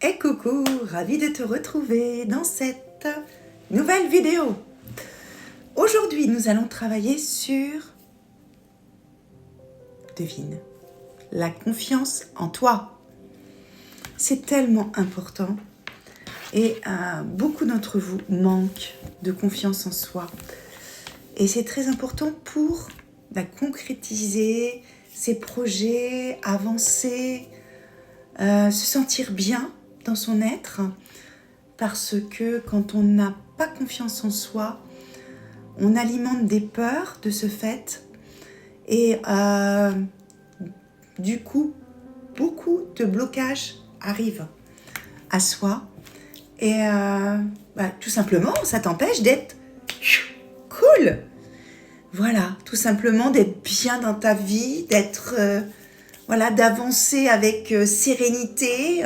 Et coucou, ravie de te retrouver dans cette nouvelle vidéo. Aujourd'hui, nous allons travailler sur, devine, la confiance en toi. C'est tellement important et beaucoup d'entre vous manquent de confiance en soi. Et c'est très important pour concrétiser ses projets, avancer, se sentir bien dans son être, parce que quand on n'a pas confiance en soi, on alimente des peurs de ce fait et du coup, beaucoup de blocages arrivent à soi et tout simplement, ça t'empêche d'être cool. Voilà, tout simplement d'être bien dans ta vie, d'être, d'avancer avec sérénité,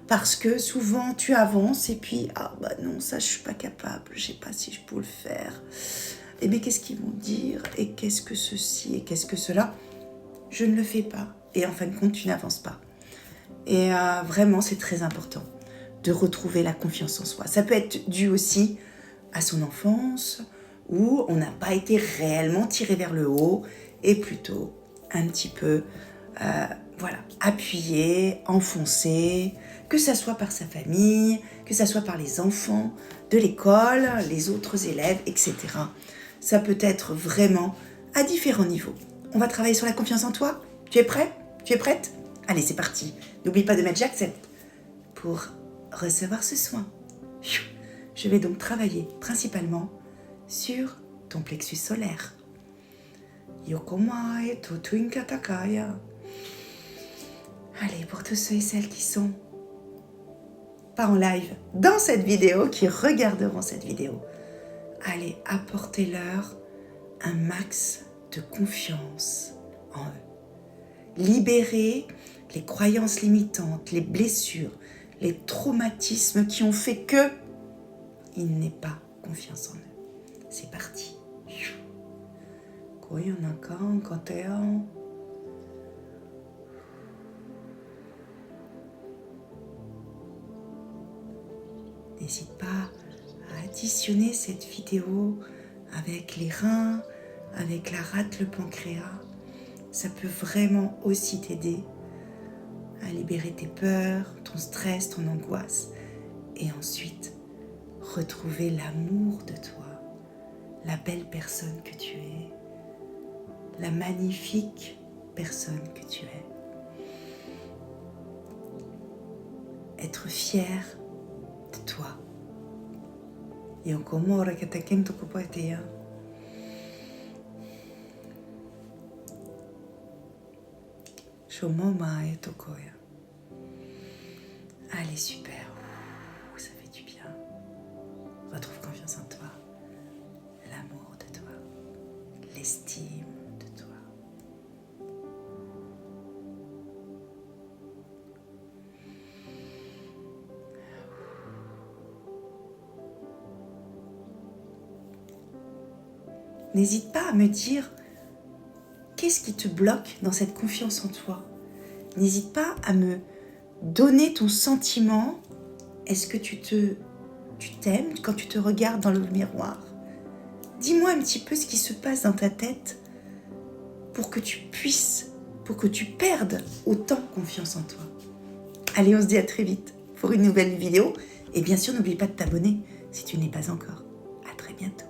parce que souvent tu avances et puis non, ça je suis pas capable, je sais pas si je peux le faire. Et bien qu'est-ce qu'ils vont dire et qu'est-ce que ceci et qu'est-ce que cela, je ne le fais pas et en fin de compte tu n'avances pas. Et vraiment c'est très important de retrouver la confiance en soi. Ça peut être dû aussi à son enfance où on n'a pas été réellement tiré vers le haut et plutôt un petit peu appuyé, enfoncé, que ça soit par sa famille, que ça soit par les enfants de l'école, les autres élèves, etc. Ça peut être vraiment à différents niveaux. On va travailler sur la confiance en toi. Tu es prêt ? Tu es prête ? Allez, c'est parti. N'oublie pas de mettre j'accepte pour recevoir ce soin. Je vais donc travailler principalement sur ton plexus solaire. Yokomae to Twinkatakaya. Allez, pour tous ceux et celles qui sont pas en live dans cette vidéo, qui regarderont cette vidéo, allez, apportez-leur un max de confiance en eux. Libérez les croyances limitantes, les blessures, les traumatismes qui ont fait que ils n'aient pas confiance en eux. C'est parti. N'hésite pas à additionner cette vidéo avec les reins, avec la rate, le pancréas. Ça peut vraiment aussi t'aider à libérer tes peurs, ton stress, ton angoisse. Et ensuite, retrouver l'amour de toi, la belle personne que tu es, la magnifique personne que tu es. Être fier de toi. Allez, super. Ça fait du bien. Retrouve confiance en toi, l'amour de toi, l'estime de toi. N'hésite pas à me dire qu'est-ce qui te bloque dans cette confiance en toi. N'hésite pas à me donner ton sentiment. Est-ce que tu t'aimes quand tu te regardes dans le miroir ? Dis-moi un petit peu ce qui se passe dans ta tête pour que tu perdes autant confiance en toi. Allez, on se dit à très vite pour une nouvelle vidéo. Et bien sûr, n'oublie pas de t'abonner si tu n'es pas encore. À très bientôt.